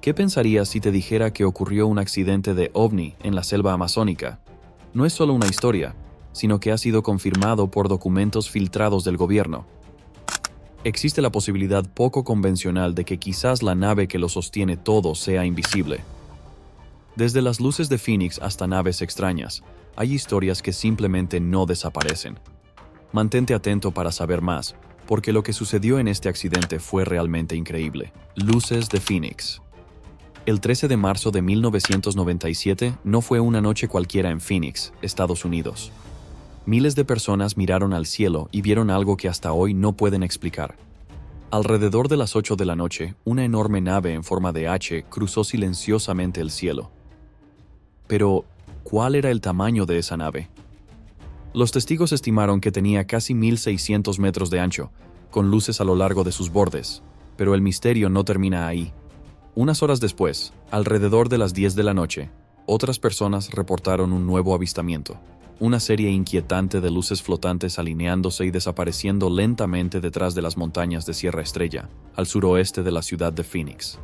¿Qué pensarías si te dijera que ocurrió un accidente de ovni en la selva amazónica? No es solo una historia, sino que ha sido confirmado por documentos filtrados del gobierno. Existe la posibilidad poco convencional de que quizás la nave que lo sostiene todo sea invisible. Desde las luces de Phoenix hasta naves extrañas, hay historias que simplemente no desaparecen. Mantente atento para saber más, porque lo que sucedió en este accidente fue realmente increíble. Luces de Phoenix. El 13 de marzo de 1997 no fue una noche cualquiera en Phoenix, Estados Unidos. Miles de personas miraron al cielo y vieron algo que hasta hoy no pueden explicar. Alrededor de las 8 de la noche, una enorme nave en forma de H cruzó silenciosamente el cielo. Pero, ¿cuál era el tamaño de esa nave? Los testigos estimaron que tenía casi 1.600 metros de ancho, con luces a lo largo de sus bordes, pero el misterio no termina ahí. Unas horas después, alrededor de las 10 de la noche, otras personas reportaron un nuevo avistamiento. Una serie inquietante de luces flotantes alineándose y desapareciendo lentamente detrás de las montañas de Sierra Estrella, al suroeste de la ciudad de Phoenix.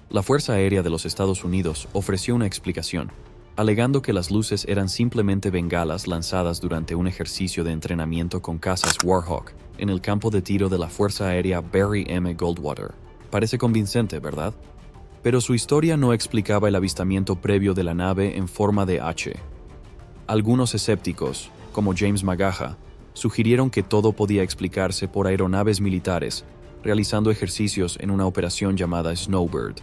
La Fuerza Aérea de los Estados Unidos ofreció una explicación, alegando que las luces eran simplemente bengalas lanzadas durante un ejercicio de entrenamiento con cazas Warhawk en el campo de tiro de la Fuerza Aérea Barry M. Goldwater. Parece convincente, ¿verdad? Pero su historia no explicaba el avistamiento previo de la nave en forma de H. Algunos escépticos, como James Magaja, sugirieron que todo podía explicarse por aeronaves militares realizando ejercicios en una operación llamada Snowbird.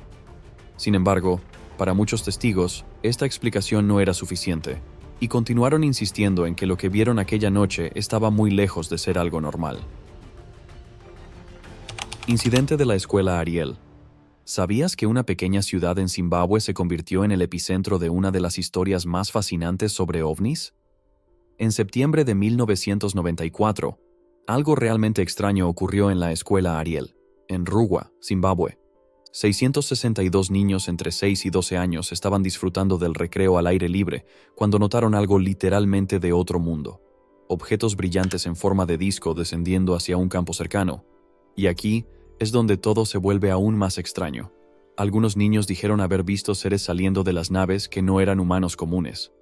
Sin embargo, para muchos testigos, esta explicación no era suficiente, y continuaron insistiendo en que lo que vieron aquella noche estaba muy lejos de ser algo normal. Incidente de la escuela Ariel. ¿Sabías que una pequeña ciudad en Zimbabue se convirtió en el epicentro de una de las historias más fascinantes sobre ovnis? En septiembre de 1994, algo realmente extraño ocurrió en la escuela Ariel, en Rugwa, Zimbabue. 662 niños entre 6 y 12 años estaban disfrutando del recreo al aire libre cuando notaron algo literalmente de otro mundo. Objetos brillantes en forma de disco descendiendo hacia un campo cercano. Y aquí es donde todo se vuelve aún más extraño. Algunos niños dijeron haber visto seres saliendo de las naves que no eran humanos comunes.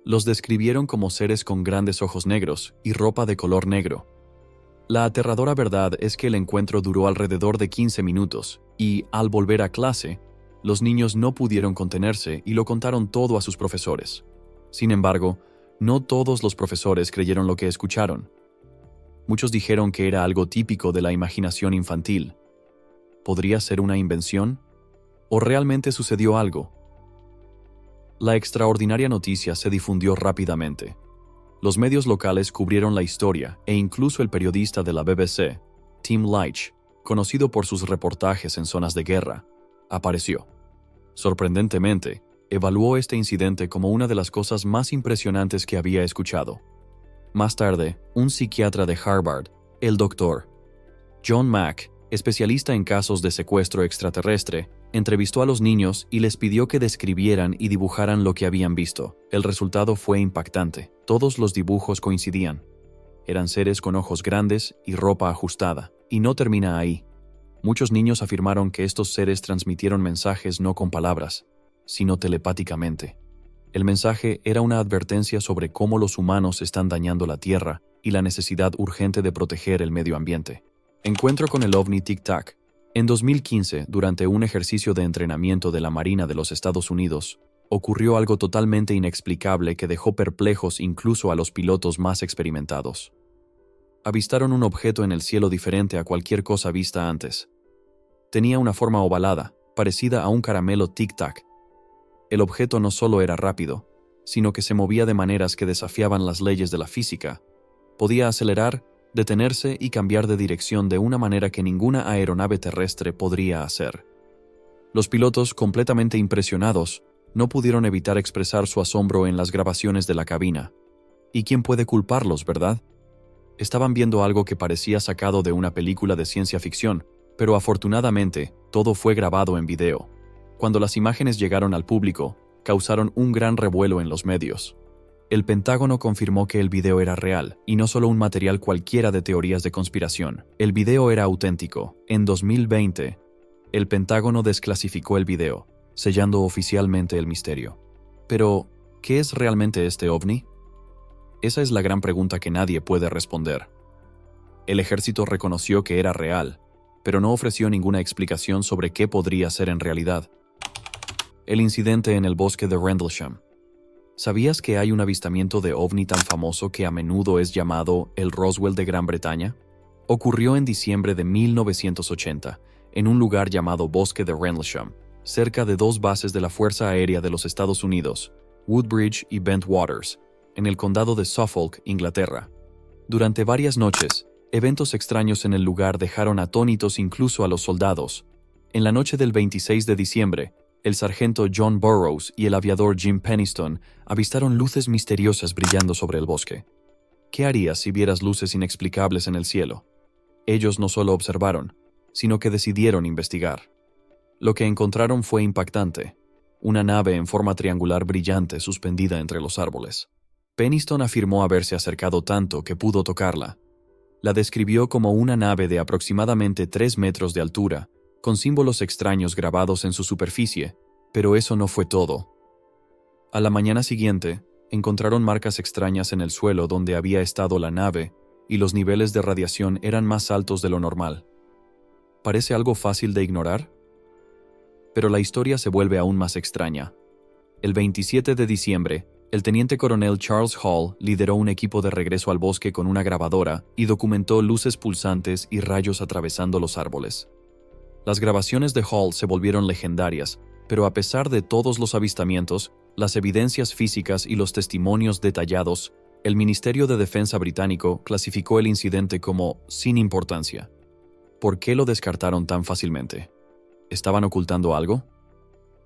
Los describieron como seres con grandes ojos negros y ropa de color negro. La aterradora verdad es que el encuentro duró alrededor de 15 minutos y, al volver a clase, los niños no pudieron contenerse y lo contaron todo a sus profesores. Sin embargo, no todos los profesores creyeron lo que escucharon. Muchos dijeron que era algo típico de la imaginación infantil. ¿Podría ser una invención? ¿O realmente sucedió algo? La extraordinaria noticia se difundió rápidamente. Los medios locales cubrieron la historia e incluso el periodista de la BBC, Tim Leitch, conocido por sus reportajes en zonas de guerra, apareció. Sorprendentemente, evaluó este incidente como una de las cosas más impresionantes que había escuchado. Más tarde, un psiquiatra de Harvard, el Dr. John Mack, especialista en casos de secuestro extraterrestre, entrevistó a los niños y les pidió que describieran y dibujaran lo que habían visto. El resultado fue impactante. Todos los dibujos coincidían. Eran seres con ojos grandes y ropa ajustada. Y no termina ahí. Muchos niños afirmaron que estos seres transmitieron mensajes no con palabras, sino telepáticamente. El mensaje era una advertencia sobre cómo los humanos están dañando la Tierra y la necesidad urgente de proteger el medio ambiente. Encuentro con el ovni Tic Tac. En 2015, durante un ejercicio de entrenamiento de la Marina de los Estados Unidos, ocurrió algo totalmente inexplicable que dejó perplejos incluso a los pilotos más experimentados. Avistaron un objeto en el cielo diferente a cualquier cosa vista antes. Tenía una forma ovalada, parecida a un caramelo Tic Tac. El objeto no solo era rápido, sino que se movía de maneras que desafiaban las leyes de la física. Podía acelerar, detenerse y cambiar de dirección de una manera que ninguna aeronave terrestre podría hacer. Los pilotos, completamente impresionados, no pudieron evitar expresar su asombro en las grabaciones de la cabina. ¿Y quién puede culparlos, verdad? Estaban viendo algo que parecía sacado de una película de ciencia ficción, pero afortunadamente, todo fue grabado en video. Cuando las imágenes llegaron al público, causaron un gran revuelo en los medios. El Pentágono confirmó que el video era real, y no solo un material cualquiera de teorías de conspiración. El video era auténtico. En 2020, El Pentágono desclasificó el video, sellando oficialmente el misterio. Pero, ¿qué es realmente este ovni? Esa es la gran pregunta que nadie puede responder. El ejército reconoció que era real, pero no ofreció ninguna explicación sobre qué podría ser en realidad. El incidente en el bosque de Rendlesham. ¿Sabías que hay un avistamiento de ovni tan famoso que a menudo es llamado el Roswell de Gran Bretaña? Ocurrió en diciembre de 1980, en un lugar llamado Bosque de Rendlesham, cerca de dos bases de la Fuerza Aérea de los Estados Unidos, Woodbridge y Bentwaters, en el condado de Suffolk, Inglaterra. Durante varias noches, eventos extraños en el lugar dejaron atónitos incluso a los soldados. En la noche del 26 de diciembre, el sargento John Burroughs y el aviador Jim Penniston avistaron luces misteriosas brillando sobre el bosque. ¿Qué harías si vieras luces inexplicables en el cielo? Ellos no solo observaron, sino que decidieron investigar. Lo que encontraron fue impactante: una nave en forma triangular brillante suspendida entre los árboles. Penniston afirmó haberse acercado tanto que pudo tocarla. La describió como una nave de aproximadamente 3 metros de altura, con símbolos extraños grabados en su superficie, pero eso no fue todo. A la mañana siguiente, encontraron marcas extrañas en el suelo donde había estado la nave, y los niveles de radiación eran más altos de lo normal. ¿Parece algo fácil de ignorar? Pero la historia se vuelve aún más extraña. El 27 de diciembre, el teniente coronel Charles Hall lideró un equipo de regreso al bosque con una grabadora y documentó luces pulsantes y rayos atravesando los árboles. Las grabaciones de Hall se volvieron legendarias, pero a pesar de todos los avistamientos, las evidencias físicas y los testimonios detallados, el Ministerio de Defensa británico clasificó el incidente como sin importancia. ¿Por qué lo descartaron tan fácilmente? ¿Estaban ocultando algo?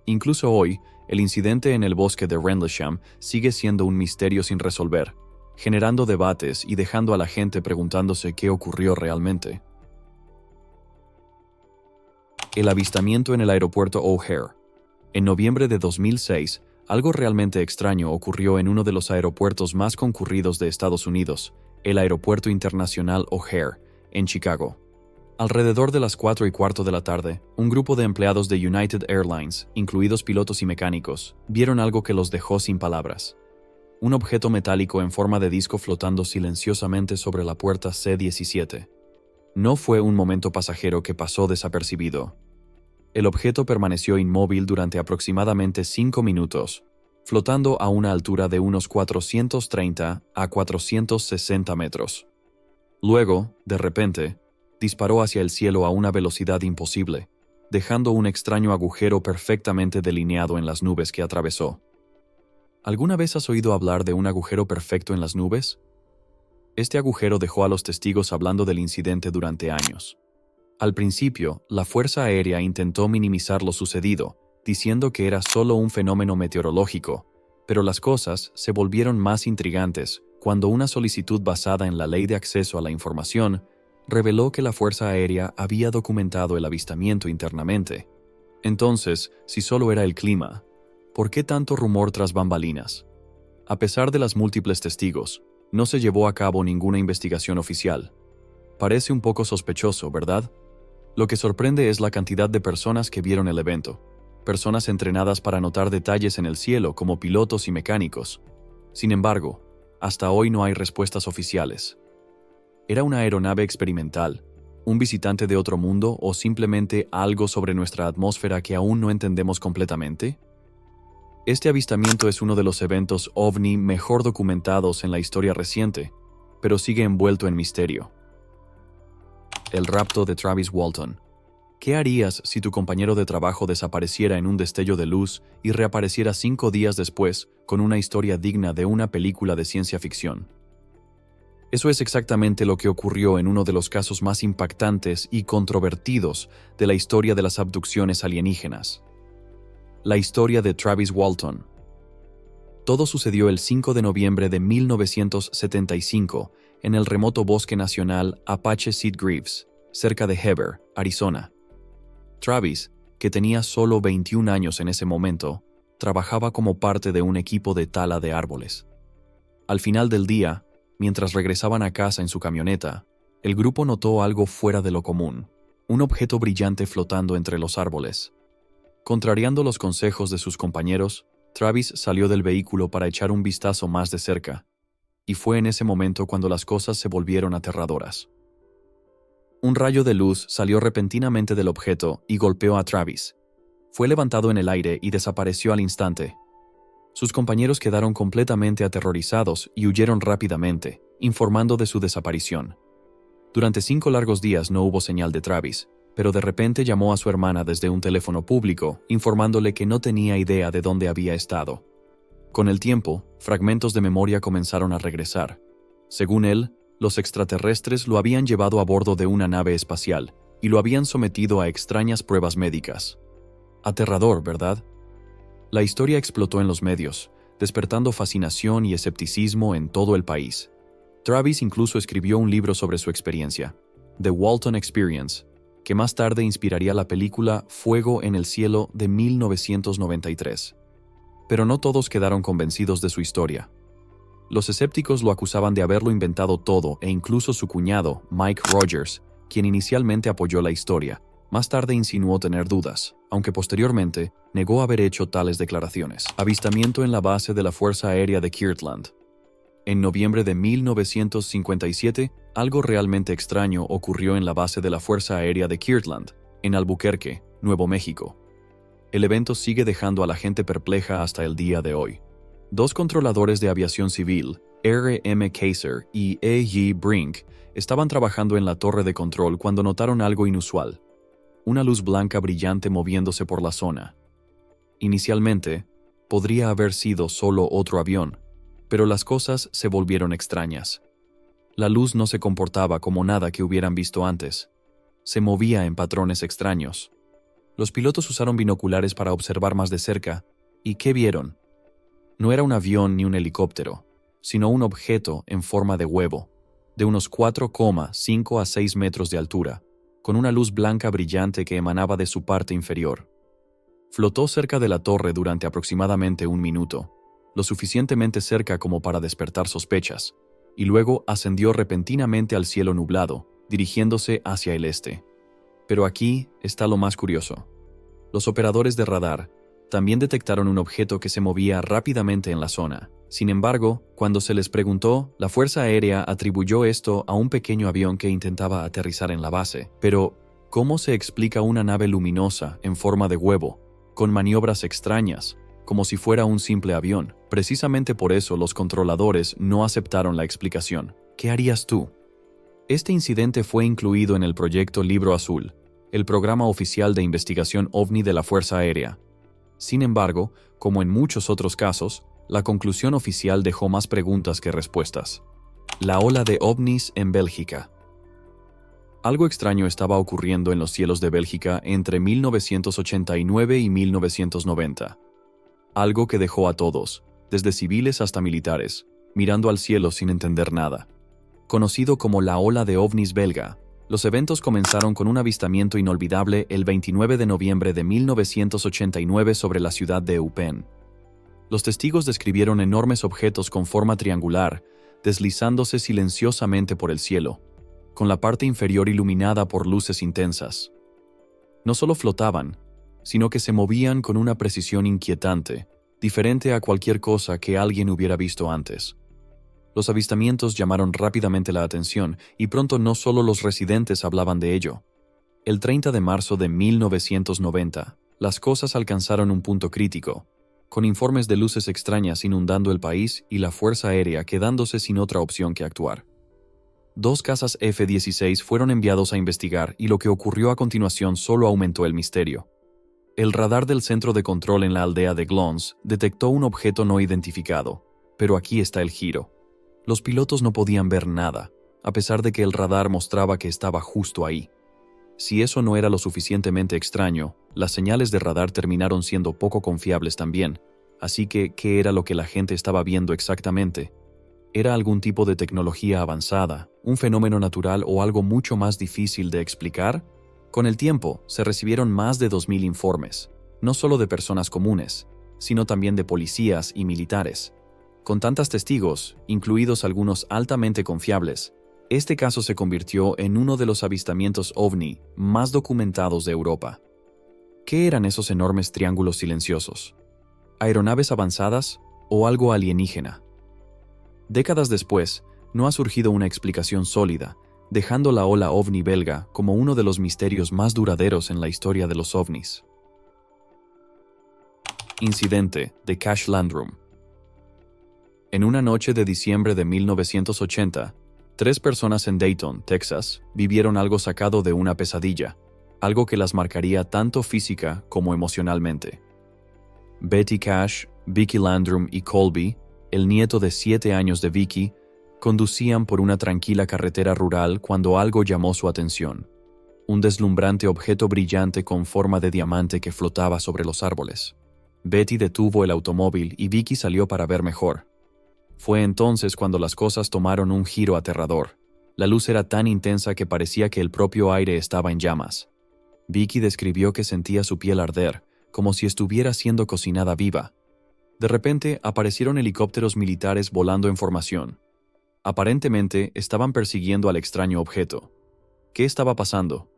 Incluso hoy, el incidente en el bosque de Rendlesham sigue siendo un misterio sin resolver, generando debates y dejando a la gente preguntándose qué ocurrió realmente. El avistamiento en el aeropuerto O'Hare. En noviembre de 2006, algo realmente extraño ocurrió en uno de los aeropuertos más concurridos de Estados Unidos, el Aeropuerto Internacional O'Hare, en Chicago. Alrededor de las 4:15 de la tarde, un grupo de empleados de United Airlines, incluidos pilotos y mecánicos, vieron algo que los dejó sin palabras. Un objeto metálico en forma de disco flotando silenciosamente sobre la puerta C-17. No fue un momento pasajero que pasó desapercibido. El objeto permaneció inmóvil durante aproximadamente 5 minutos, flotando a una altura de unos 430 a 460 metros. Luego, de repente, disparó hacia el cielo a una velocidad imposible, dejando un extraño agujero perfectamente delineado en las nubes que atravesó. ¿Alguna vez has oído hablar de un agujero perfecto en las nubes? Este agujero dejó a los testigos hablando del incidente durante años. Al principio, la Fuerza Aérea intentó minimizar lo sucedido, diciendo que era solo un fenómeno meteorológico, pero las cosas se volvieron más intrigantes cuando una solicitud basada en la Ley de Acceso a la Información reveló que la Fuerza Aérea había documentado el avistamiento internamente. Entonces, si solo era el clima, ¿por qué tanto rumor tras bambalinas? A pesar de las múltiples testigos, no se llevó a cabo ninguna investigación oficial. Parece un poco sospechoso, ¿verdad? Lo que sorprende es la cantidad de personas que vieron el evento. Personas entrenadas para notar detalles en el cielo como pilotos y mecánicos. Sin embargo, hasta hoy no hay respuestas oficiales. ¿Era una aeronave experimental, un visitante de otro mundo o simplemente algo sobre nuestra atmósfera que aún no entendemos completamente? Este avistamiento es uno de los eventos ovni mejor documentados en la historia reciente, pero sigue envuelto en misterio. El rapto de Travis Walton. ¿Qué harías si tu compañero de trabajo desapareciera en un destello de luz y reapareciera 5 días después con una historia digna de una película de ciencia ficción? Eso es exactamente lo que ocurrió en uno de los casos más impactantes y controvertidos de la historia de las abducciones alienígenas. La historia de Travis Walton. Todo sucedió el 5 de noviembre de 1975 en el remoto bosque nacional Apache Sitgreaves, cerca de Heber, Arizona. Travis, que tenía solo 21 años en ese momento, trabajaba como parte de un equipo de tala de árboles. Al final del día, mientras regresaban a casa en su camioneta, el grupo notó algo fuera de lo común. un objeto brillante flotando entre los árboles. Contrariando los consejos de sus compañeros, Travis salió del vehículo para echar un vistazo más de cerca, y fue en ese momento cuando las cosas se volvieron aterradoras. Un rayo de luz salió repentinamente del objeto y golpeó a Travis. Fue levantado en el aire y desapareció al instante. Sus compañeros quedaron completamente aterrorizados y huyeron rápidamente, informando de su desaparición. Durante 5 largos días no hubo señal de Travis, pero de repente llamó a su hermana desde un teléfono público, informándole que no tenía idea de dónde había estado. Con el tiempo, fragmentos de memoria comenzaron a regresar. Según él, los extraterrestres lo habían llevado a bordo de una nave espacial y lo habían sometido a extrañas pruebas médicas. Aterrador, ¿verdad? La historia explotó en los medios, despertando fascinación y escepticismo en todo el país. Travis incluso escribió un libro sobre su experiencia, The Walton Experience, que más tarde inspiraría la película Fuego en el Cielo de 1993. Pero no todos quedaron convencidos de su historia. Los escépticos lo acusaban de haberlo inventado todo e incluso su cuñado, Mike Rogers, quien inicialmente apoyó la historia, más tarde insinuó tener dudas, aunque posteriormente negó haber hecho tales declaraciones. Avistamiento en la base de la Fuerza Aérea de Kirtland. En noviembre de 1957, algo realmente extraño ocurrió en la base de la Fuerza Aérea de Kirtland, en Albuquerque, Nuevo México. El evento sigue dejando a la gente perpleja hasta el día de hoy. 2 controladores de aviación civil, R.M. Kaiser y E.G. Brink, estaban trabajando en la torre de control cuando notaron algo inusual: una luz blanca brillante moviéndose por la zona. Inicialmente, podría haber sido solo otro avión, pero las cosas se volvieron extrañas. La luz no se comportaba como nada que hubieran visto antes. Se movía en patrones extraños. Los pilotos usaron binoculares para observar más de cerca, ¿y qué vieron? No era un avión ni un helicóptero, sino un objeto en forma de huevo, de unos 4,5 a 6 metros de altura, con una luz blanca brillante que emanaba de su parte inferior. Flotó cerca de la torre durante aproximadamente 1 minuto, lo suficientemente cerca como para despertar sospechas, y luego ascendió repentinamente al cielo nublado, dirigiéndose hacia el este. Pero aquí está lo más curioso. Los operadores de radar también detectaron un objeto que se movía rápidamente en la zona. Sin embargo, cuando se les preguntó, la Fuerza Aérea atribuyó esto a un pequeño avión que intentaba aterrizar en la base. Pero, ¿cómo se explica una nave luminosa en forma de huevo, con maniobras extrañas, como si fuera un simple avión? Precisamente por eso los controladores no aceptaron la explicación. ¿Qué harías tú? Este incidente fue incluido en el proyecto Libro Azul, el programa oficial de investigación OVNI de la Fuerza Aérea. Sin embargo, como en muchos otros casos, la conclusión oficial dejó más preguntas que respuestas. La ola de ovnis en Bélgica. Algo extraño estaba ocurriendo en los cielos de Bélgica entre 1989 y 1990. Algo que dejó a todos, desde civiles hasta militares, mirando al cielo sin entender nada. Conocido como la ola de ovnis belga, los eventos comenzaron con un avistamiento inolvidable el 29 de noviembre de 1989 sobre la ciudad de Eupen. Los testigos describieron enormes objetos con forma triangular, deslizándose silenciosamente por el cielo, con la parte inferior iluminada por luces intensas. No solo flotaban, sino que se movían con una precisión inquietante, diferente a cualquier cosa que alguien hubiera visto antes. Los avistamientos llamaron rápidamente la atención y pronto no solo los residentes hablaban de ello. El 30 de marzo de 1990, las cosas alcanzaron un punto crítico, con informes de luces extrañas inundando el país y la Fuerza Aérea quedándose sin otra opción que actuar. 2 cazas F-16 fueron enviados a investigar y lo que ocurrió a continuación solo aumentó el misterio. El radar del centro de control en la aldea de Glons detectó un objeto no identificado, pero aquí está el giro. Los pilotos no podían ver nada, a pesar de que el radar mostraba que estaba justo ahí. Si eso no era lo suficientemente extraño, las señales de radar terminaron siendo poco confiables también. Así que, ¿qué era lo que la gente estaba viendo exactamente? ¿Era algún tipo de tecnología avanzada, un fenómeno natural o algo mucho más difícil de explicar? Con el tiempo, se recibieron más de 2000 informes, no solo de personas comunes, sino también de policías y militares. Con tantos testigos, incluidos algunos altamente confiables, Este caso se convirtió en uno de los avistamientos ovni más documentados de Europa. ¿Qué eran esos enormes triángulos silenciosos? ¿Aeronaves avanzadas o algo alienígena? Décadas después, no ha surgido una explicación sólida, dejando la ola ovni belga como uno de los misterios más duraderos en la historia de los ovnis. Incidente de Cash Landrum. En una noche de diciembre de 1980, 3 personas en Dayton, Texas, vivieron algo sacado de una pesadilla, algo que las marcaría tanto física como emocionalmente. Betty Cash, Vicky Landrum y Colby, el nieto de 7 años de Vicky, conducían por una tranquila carretera rural cuando algo llamó su atención. Un deslumbrante objeto brillante con forma de diamante que flotaba sobre los árboles. Betty detuvo el automóvil y Vicky salió para ver mejor. Fue entonces cuando las cosas tomaron un giro aterrador. La luz era tan intensa que parecía que el propio aire estaba en llamas. Vicky describió que sentía su piel arder, como si estuviera siendo cocinada viva. De repente aparecieron helicópteros militares volando en formación. Aparentemente estaban persiguiendo al extraño objeto. ¿Qué estaba pasando?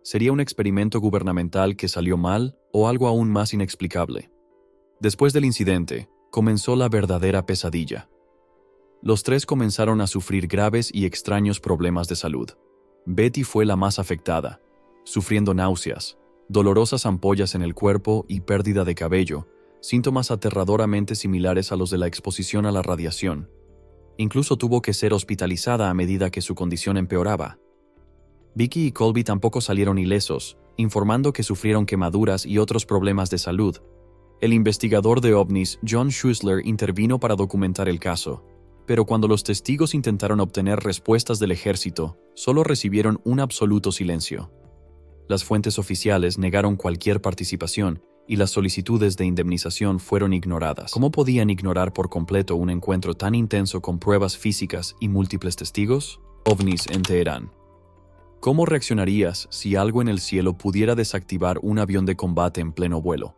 ¿Sería un experimento gubernamental que salió mal o algo aún más inexplicable? Después del incidente, comenzó la verdadera pesadilla. Los 3 comenzaron a sufrir graves y extraños problemas de salud. Betty fue la más afectada, sufriendo náuseas, dolorosas ampollas en el cuerpo y pérdida de cabello, síntomas aterradoramente similares a los de la exposición a la radiación. Incluso tuvo que ser hospitalizada a medida que su condición empeoraba. Vicky y Colby tampoco salieron ilesos, informando que sufrieron quemaduras y otros problemas de salud. El investigador de ovnis, John Schuessler, intervino para documentar el caso, pero cuando los testigos intentaron obtener respuestas del ejército, solo recibieron un absoluto silencio. Las fuentes oficiales negaron cualquier participación y las solicitudes de indemnización fueron ignoradas. ¿Cómo podían ignorar por completo un encuentro tan intenso con pruebas físicas y múltiples testigos? OVNIs en Teherán. ¿Cómo reaccionarías si algo en el cielo pudiera desactivar un avión de combate en pleno vuelo?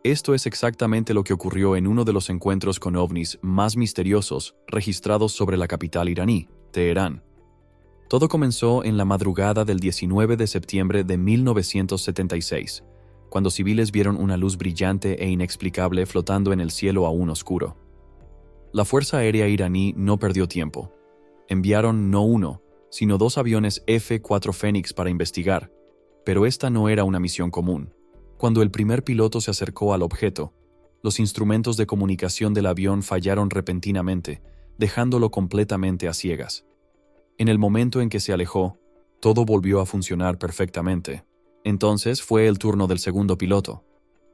Esto es exactamente lo que ocurrió en uno de los encuentros con ovnis más misteriosos registrados sobre la capital iraní, Teherán. Todo comenzó en la madrugada del 19 de septiembre de 1976, cuando civiles vieron una luz brillante e inexplicable flotando en el cielo aún oscuro. La Fuerza Aérea iraní no perdió tiempo. Enviaron no uno, sino 2 aviones F-4 Phoenix para investigar, pero esta no era una misión común. Cuando el primer piloto se acercó al objeto, los instrumentos de comunicación del avión fallaron repentinamente, dejándolo completamente a ciegas. En el momento en que se alejó, todo volvió a funcionar perfectamente. Entonces fue el turno del segundo piloto.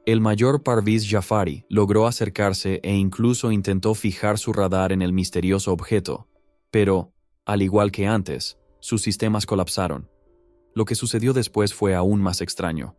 El mayor Parviz Jafari logró acercarse e incluso intentó fijar su radar en el misterioso objeto, pero, al igual que antes, sus sistemas colapsaron. Lo que sucedió después fue aún más extraño.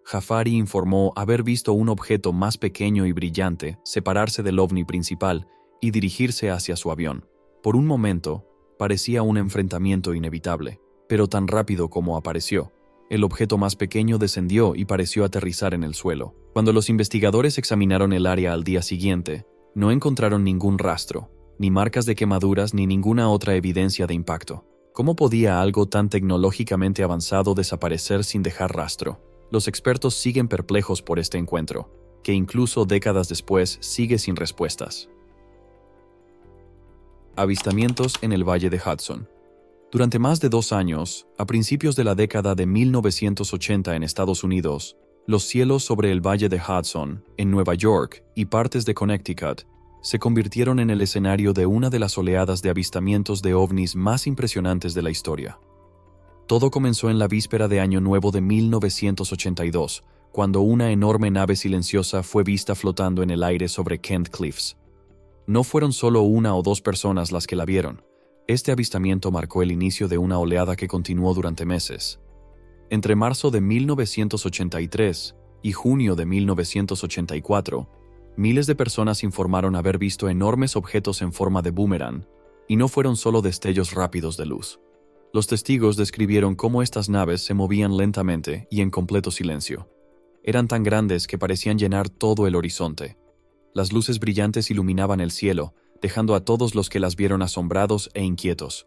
Jafari informó haber visto un objeto más pequeño y brillante separarse del ovni principal y dirigirse hacia su avión. Por un momento, parecía un enfrentamiento inevitable, pero tan rápido como apareció, el objeto más pequeño descendió y pareció aterrizar en el suelo. Cuando los investigadores examinaron el área al día siguiente, no encontraron ningún rastro, ni marcas de quemaduras ni ninguna otra evidencia de impacto. ¿Cómo podía algo tan tecnológicamente avanzado desaparecer sin dejar rastro? Los expertos siguen perplejos por este encuentro, que incluso décadas después sigue sin respuestas. Avistamientos en el Valle de Hudson. Durante más de 2 años, a principios de la década de 1980 en Estados Unidos, los cielos sobre el Valle de Hudson, en Nueva York y partes de Connecticut, se convirtieron en el escenario de una de las oleadas de avistamientos de ovnis más impresionantes de la historia. Todo comenzó en la víspera de Año Nuevo de 1982, cuando una enorme nave silenciosa fue vista flotando en el aire sobre Kent Cliffs. No fueron solo 1 o 2 personas las que la vieron. Este avistamiento marcó el inicio de una oleada que continuó durante meses. Entre marzo de 1983 y junio de 1984, miles de personas informaron haber visto enormes objetos en forma de boomerang, y no fueron solo destellos rápidos de luz. Los testigos describieron cómo estas naves se movían lentamente y en completo silencio. Eran tan grandes que parecían llenar todo el horizonte. Las luces brillantes iluminaban el cielo, dejando a todos los que las vieron asombrados e inquietos.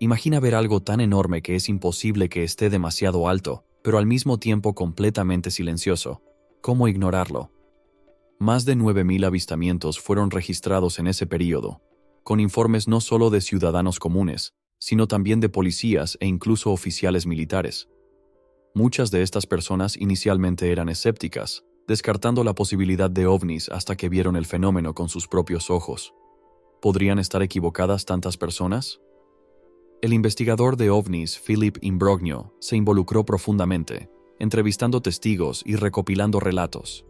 Imagina ver algo tan enorme que es imposible que esté demasiado alto, pero al mismo tiempo completamente silencioso. ¿Cómo ignorarlo? Más de 9.000 avistamientos fueron registrados en ese período, con informes no solo de ciudadanos comunes, sino también de policías e incluso oficiales militares. Muchas de estas personas inicialmente eran escépticas, descartando la posibilidad de ovnis hasta que vieron el fenómeno con sus propios ojos. ¿Podrían estar equivocadas tantas personas? El investigador de ovnis Philip Imbrogno se involucró profundamente, entrevistando testigos y recopilando relatos.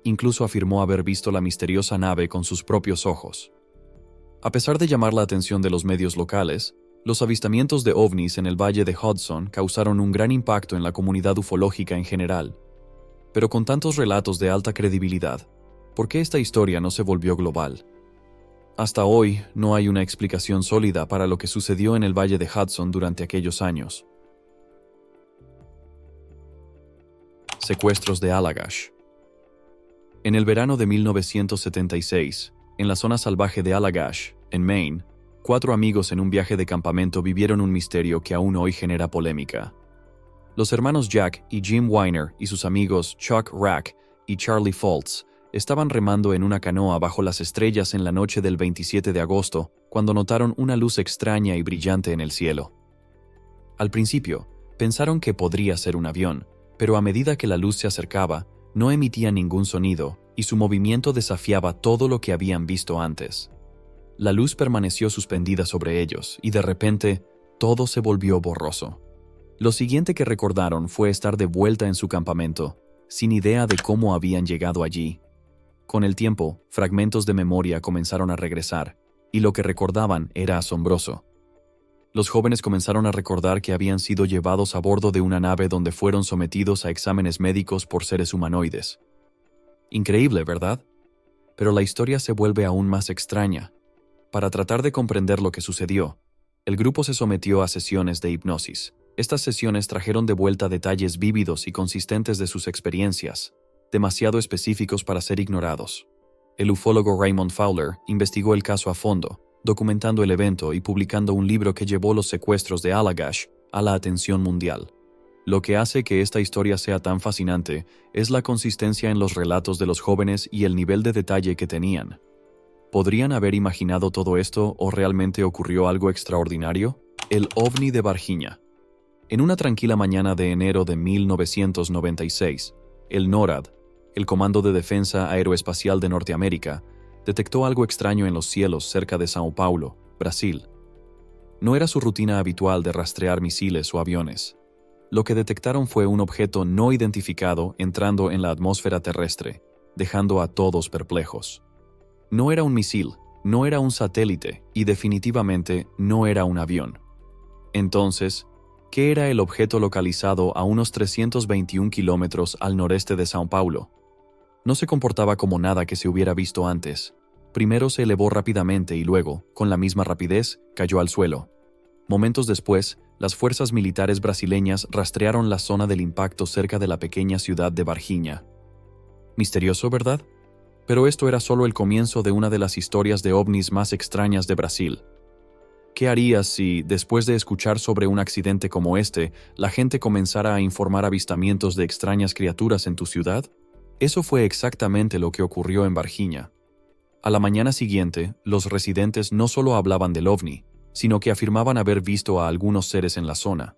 Incluso afirmó haber visto la misteriosa nave con sus propios ojos. A pesar de llamar la atención de los medios locales, los avistamientos de ovnis en el Valle de Hudson causaron un gran impacto en la comunidad ufológica en general. Pero con tantos relatos de alta credibilidad, ¿por qué esta historia no se volvió global? Hasta hoy, no hay una explicación sólida para lo que sucedió en el Valle de Hudson durante aquellos años. Secuestros de Allagash. En el verano de 1976, en la zona salvaje de Allagash, en Maine, 4 amigos en un viaje de campamento vivieron un misterio que aún hoy genera polémica. Los hermanos Jack y Jim Weiner y sus amigos Chuck Rack y Charlie Foltz estaban remando en una canoa bajo las estrellas en la noche del 27 de agosto, cuando notaron una luz extraña y brillante en el cielo. Al principio, pensaron que podría ser un avión, pero a medida que la luz se acercaba, no emitía ningún sonido y su movimiento desafiaba todo lo que habían visto antes. La luz permaneció suspendida sobre ellos y de repente, todo se volvió borroso. Lo siguiente que recordaron fue estar de vuelta en su campamento, sin idea de cómo habían llegado allí. Con el tiempo, fragmentos de memoria comenzaron a regresar, y lo que recordaban era asombroso. Los jóvenes comenzaron a recordar que habían sido llevados a bordo de una nave donde fueron sometidos a exámenes médicos por seres humanoides. Increíble, ¿verdad? Pero la historia se vuelve aún más extraña. Para tratar de comprender lo que sucedió, el grupo se sometió a sesiones de hipnosis. Estas sesiones trajeron de vuelta detalles vívidos y consistentes de sus experiencias, demasiado específicos para ser ignorados. El ufólogo Raymond Fowler investigó el caso a fondo, documentando el evento y publicando un libro que llevó los secuestros de Allagash a la atención mundial. Lo que hace que esta historia sea tan fascinante es la consistencia en los relatos de los jóvenes y el nivel de detalle que tenían. ¿Podrían haber imaginado todo esto o realmente ocurrió algo extraordinario? El ovni de Varginha. En una tranquila mañana de enero de 1996, el NORAD, el Comando de Defensa Aeroespacial de Norteamérica, detectó algo extraño en los cielos cerca de São Paulo, Brasil. No era su rutina habitual de rastrear misiles o aviones. Lo que detectaron fue un objeto no identificado entrando en la atmósfera terrestre, dejando a todos perplejos. No era un misil, no era un satélite y definitivamente no era un avión. Entonces, ¿qué era el objeto localizado a unos 321 kilómetros al noreste de São Paulo? No se comportaba como nada que se hubiera visto antes. Primero se elevó rápidamente y luego, con la misma rapidez, cayó al suelo. Momentos después, las fuerzas militares brasileñas rastrearon la zona del impacto cerca de la pequeña ciudad de Varginha. Misterioso, ¿verdad? Pero esto era solo el comienzo de una de las historias de ovnis más extrañas de Brasil. ¿Qué harías si, después de escuchar sobre un accidente como este, la gente comenzara a informar avistamientos de extrañas criaturas en tu ciudad? Eso fue exactamente lo que ocurrió en Varginha. A la mañana siguiente, los residentes no solo hablaban del ovni, sino que afirmaban haber visto a algunos seres en la zona.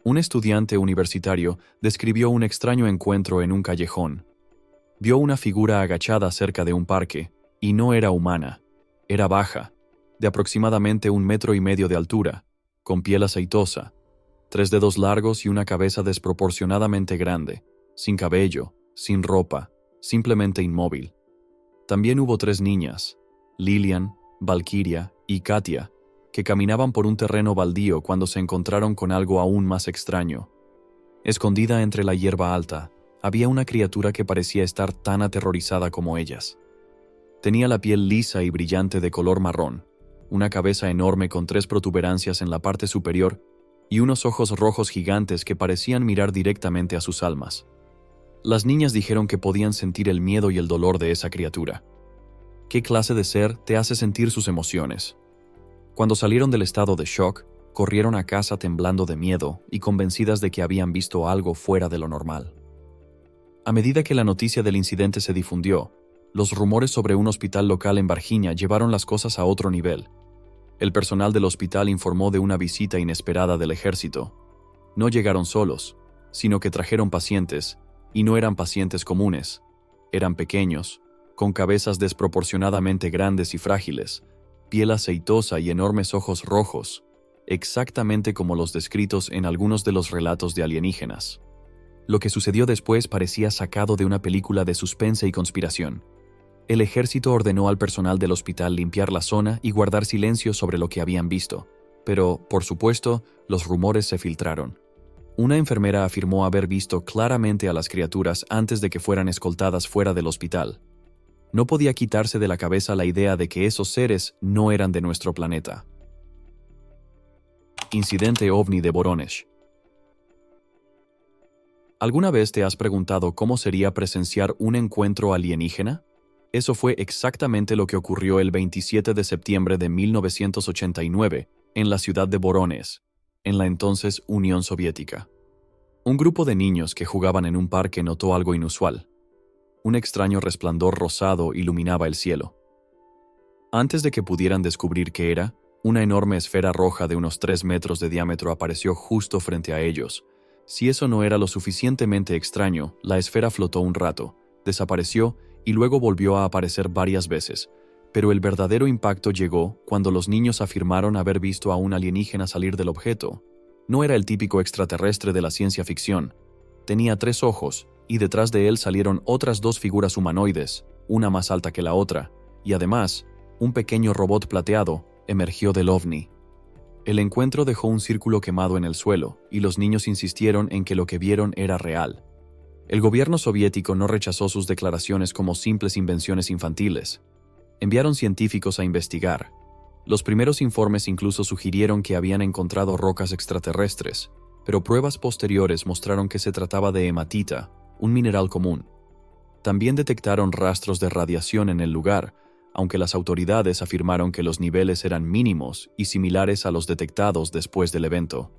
Un estudiante universitario describió un extraño encuentro en un callejón. Vio una figura agachada cerca de un parque, y no era humana, era baja, de aproximadamente 1,5 metros de altura, con piel aceitosa, 3 dedos largos y una cabeza desproporcionadamente grande, sin cabello, sin ropa, simplemente inmóvil. También hubo 3 niñas, Lilian, Valkyria y Katia, que caminaban por un terreno baldío cuando se encontraron con algo aún más extraño. Escondida entre la hierba alta, había una criatura que parecía estar tan aterrorizada como ellas. Tenía la piel lisa y brillante de color marrón, una cabeza enorme con 3 protuberancias en la parte superior y unos ojos rojos gigantes que parecían mirar directamente a sus almas. Las niñas dijeron que podían sentir el miedo y el dolor de esa criatura. ¿Qué clase de ser te hace sentir sus emociones? Cuando salieron del estado de shock, corrieron a casa temblando de miedo y convencidas de que habían visto algo fuera de lo normal. A medida que la noticia del incidente se difundió, los rumores sobre un hospital local en Virginia llevaron las cosas a otro nivel. El personal del hospital informó de una visita inesperada del ejército. No llegaron solos, sino que trajeron pacientes, y no eran pacientes comunes. Eran pequeños, con cabezas desproporcionadamente grandes y frágiles, piel aceitosa y enormes ojos rojos, exactamente como los descritos en algunos de los relatos de alienígenas. Lo que sucedió después parecía sacado de una película de suspense y conspiración. El ejército ordenó al personal del hospital limpiar la zona y guardar silencio sobre lo que habían visto, pero, por supuesto, los rumores se filtraron. Una enfermera afirmó haber visto claramente a las criaturas antes de que fueran escoltadas fuera del hospital. No podía quitarse de la cabeza la idea de que esos seres no eran de nuestro planeta. Incidente OVNI de Voronezh. ¿Alguna vez te has preguntado cómo sería presenciar un encuentro alienígena? Eso fue exactamente lo que ocurrió el 27 de septiembre de 1989 en la ciudad de Voronezh, en la entonces Unión Soviética. Un grupo de niños que jugaban en un parque notó algo inusual. Un extraño resplandor rosado iluminaba el cielo. Antes de que pudieran descubrir qué era, una enorme esfera roja de unos 3 metros de diámetro apareció justo frente a ellos. Si eso no era lo suficientemente extraño, la esfera flotó un rato, desapareció y luego volvió a aparecer varias veces. Pero el verdadero impacto llegó cuando los niños afirmaron haber visto a un alienígena salir del objeto. No era el típico extraterrestre de la ciencia ficción. Tenía 3 ojos, y detrás de él salieron otras 2 figuras humanoides, una más alta que la otra, y además, un pequeño robot plateado emergió del ovni. El encuentro dejó un círculo quemado en el suelo, y los niños insistieron en que lo que vieron era real. El gobierno soviético no rechazó sus declaraciones como simples invenciones infantiles. Enviaron científicos a investigar. Los primeros informes incluso sugirieron que habían encontrado rocas extraterrestres, pero pruebas posteriores mostraron que se trataba de hematita, un mineral común. También detectaron rastros de radiación en el lugar, aunque las autoridades afirmaron que los niveles eran mínimos y similares a los detectados después del evento.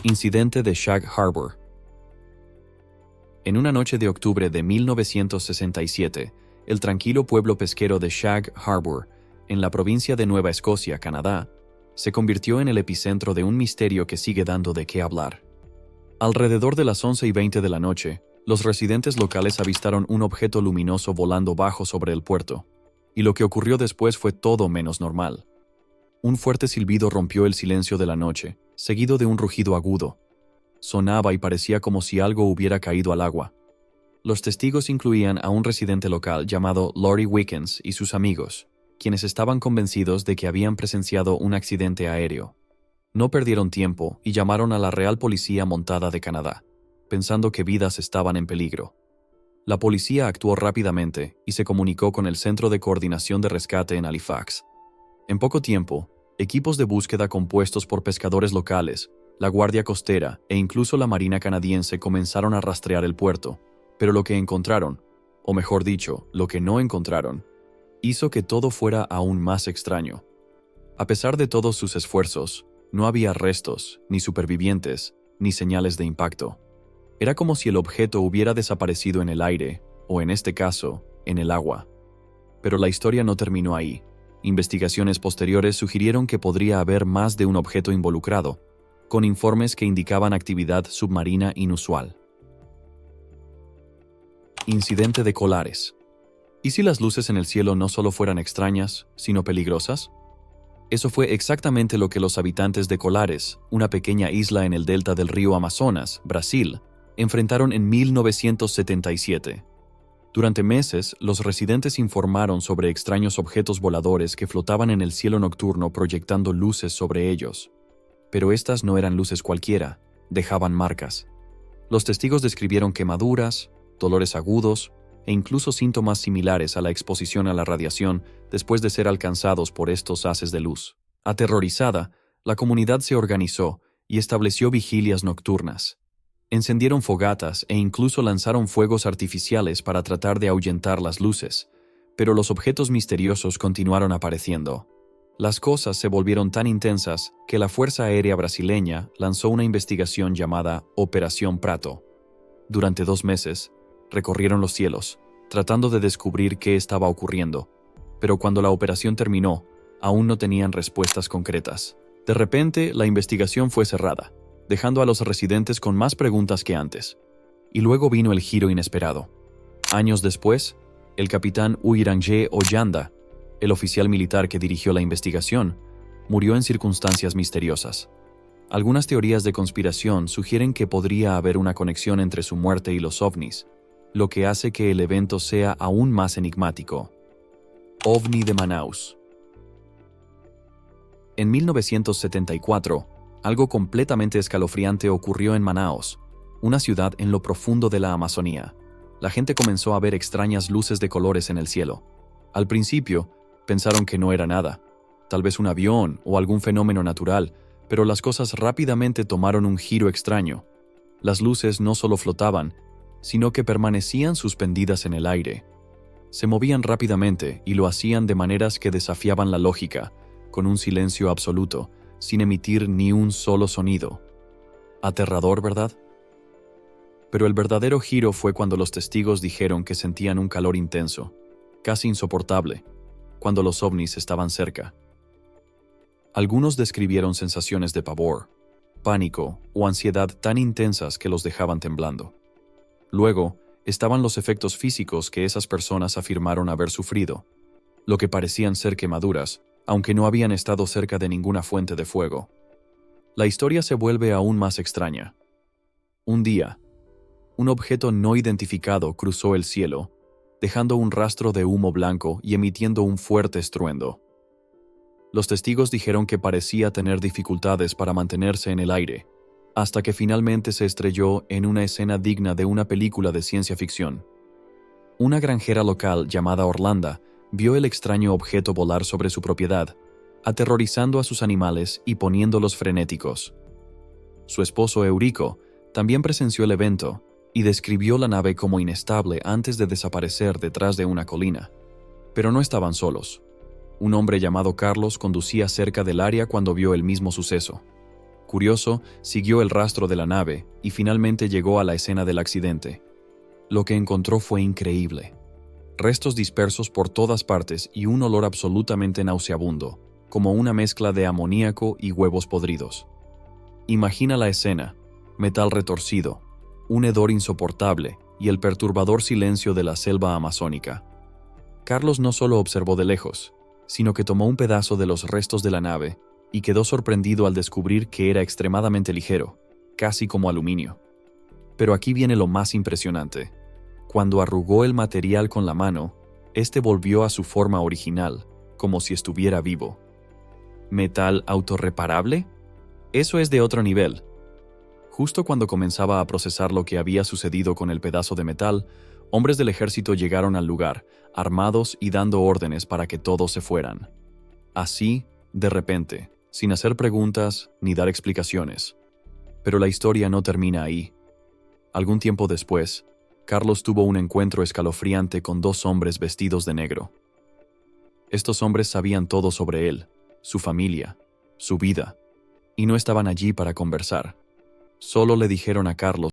Incidente de Shag Harbor. En una noche de octubre de 1967, el tranquilo pueblo pesquero de Shag Harbor, en la provincia de Nueva Escocia, Canadá, se convirtió en el epicentro de un misterio que sigue dando de qué hablar. Alrededor de las 11:20 de la noche, los residentes locales avistaron un objeto luminoso volando bajo sobre el puerto, y lo que ocurrió después fue todo menos normal. Un fuerte silbido rompió el silencio de la noche, seguido de un rugido agudo. Sonaba y parecía como si algo hubiera caído al agua. Los testigos incluían a un residente local llamado Laurie Wickens y sus amigos, quienes estaban convencidos de que habían presenciado un accidente aéreo. No perdieron tiempo y llamaron a la Real Policía Montada de Canadá, pensando que vidas estaban en peligro. La policía actuó rápidamente y se comunicó con el Centro de Coordinación de Rescate en Halifax. En poco tiempo, equipos de búsqueda compuestos por pescadores locales, la Guardia Costera e incluso la Marina canadiense comenzaron a rastrear el puerto, pero lo que encontraron, o mejor dicho, lo que no encontraron, hizo que todo fuera aún más extraño. A pesar de todos sus esfuerzos, no había restos, ni supervivientes, ni señales de impacto. Era como si el objeto hubiera desaparecido en el aire, o en este caso, en el agua. Pero la historia no terminó ahí. Investigaciones posteriores sugirieron que podría haber más de un objeto involucrado, con informes que indicaban actividad submarina inusual. Incidente de Colares. ¿Y si las luces en el cielo no solo fueran extrañas, sino peligrosas? Eso fue exactamente lo que los habitantes de Colares, una pequeña isla en el delta del río Amazonas, Brasil, enfrentaron en 1977. Durante meses, los residentes informaron sobre extraños objetos voladores que flotaban en el cielo nocturno proyectando luces sobre ellos. Pero estas no eran luces cualquiera, dejaban marcas. Los testigos describieron quemaduras, dolores agudos e incluso síntomas similares a la exposición a la radiación después de ser alcanzados por estos haces de luz. Aterrorizada, la comunidad se organizó y estableció vigilias nocturnas. Encendieron fogatas e incluso lanzaron fuegos artificiales para tratar de ahuyentar las luces, pero los objetos misteriosos continuaron apareciendo. Las cosas se volvieron tan intensas que la Fuerza Aérea Brasileña lanzó una investigación llamada Operación Prato. Durante 2 meses, recorrieron los cielos, tratando de descubrir qué estaba ocurriendo, pero cuando la operación terminó, aún no tenían respuestas concretas. De repente, la investigación fue cerrada, dejando a los residentes con más preguntas que antes. Y luego vino el giro inesperado. Años después, el capitán Uirangé Ollanda, el oficial militar que dirigió la investigación, murió en circunstancias misteriosas. Algunas teorías de conspiración sugieren que podría haber una conexión entre su muerte y los ovnis, lo que hace que el evento sea aún más enigmático. OVNI de Manaus. En 1974, algo completamente escalofriante ocurrió en Manaus, una ciudad en lo profundo de la Amazonía. La gente comenzó a ver extrañas luces de colores en el cielo. Al principio, pensaron que no era nada, tal vez un avión o algún fenómeno natural, pero las cosas rápidamente tomaron un giro extraño. Las luces no solo flotaban, sino que permanecían suspendidas en el aire. Se movían rápidamente y lo hacían de maneras que desafiaban la lógica, con un silencio absoluto, sin emitir ni un solo sonido. Aterrador, ¿verdad? Pero el verdadero giro fue cuando los testigos dijeron que sentían un calor intenso, casi insoportable, cuando los ovnis estaban cerca. Algunos describieron sensaciones de pavor, pánico o ansiedad tan intensas que los dejaban temblando. Luego, estaban los efectos físicos que esas personas afirmaron haber sufrido, lo que parecían ser quemaduras, aunque no habían estado cerca de ninguna fuente de fuego. La historia se vuelve aún más extraña. Un día, un objeto no identificado cruzó el cielo, dejando un rastro de humo blanco y emitiendo un fuerte estruendo. Los testigos dijeron que parecía tener dificultades para mantenerse en el aire, hasta que finalmente se estrelló en una escena digna de una película de ciencia ficción. Una granjera local llamada Orlando vio el extraño objeto volar sobre su propiedad, aterrorizando a sus animales y poniéndolos frenéticos. Su esposo Eurico también presenció el evento y describió la nave como inestable antes de desaparecer detrás de una colina. Pero no estaban solos. Un hombre llamado Carlos conducía cerca del área cuando vio el mismo suceso. Curioso, siguió el rastro de la nave y finalmente llegó a la escena del accidente. Lo que encontró fue increíble. Restos dispersos por todas partes y un olor absolutamente nauseabundo, como una mezcla de amoníaco y huevos podridos. Imagina la escena: metal retorcido, un hedor insoportable y el perturbador silencio de la selva amazónica. Carlos no solo observó de lejos, sino que tomó un pedazo de los restos de la nave y quedó sorprendido al descubrir que era extremadamente ligero, casi como aluminio. Pero aquí viene lo más impresionante. Cuando arrugó el material con la mano, este volvió a su forma original, como si estuviera vivo. ¿Metal autorreparable? Eso es de otro nivel. Justo cuando comenzaba a procesar lo que había sucedido con el pedazo de metal, hombres del ejército llegaron al lugar, armados y dando órdenes para que todos se fueran. Así, de repente, sin hacer preguntas ni dar explicaciones. Pero la historia no termina ahí. Algún tiempo después, Carlos tuvo un encuentro escalofriante con 2 hombres vestidos de negro. Estos hombres sabían todo sobre él, su familia, su vida, y no estaban allí para conversar. Solo le dijeron a Carlos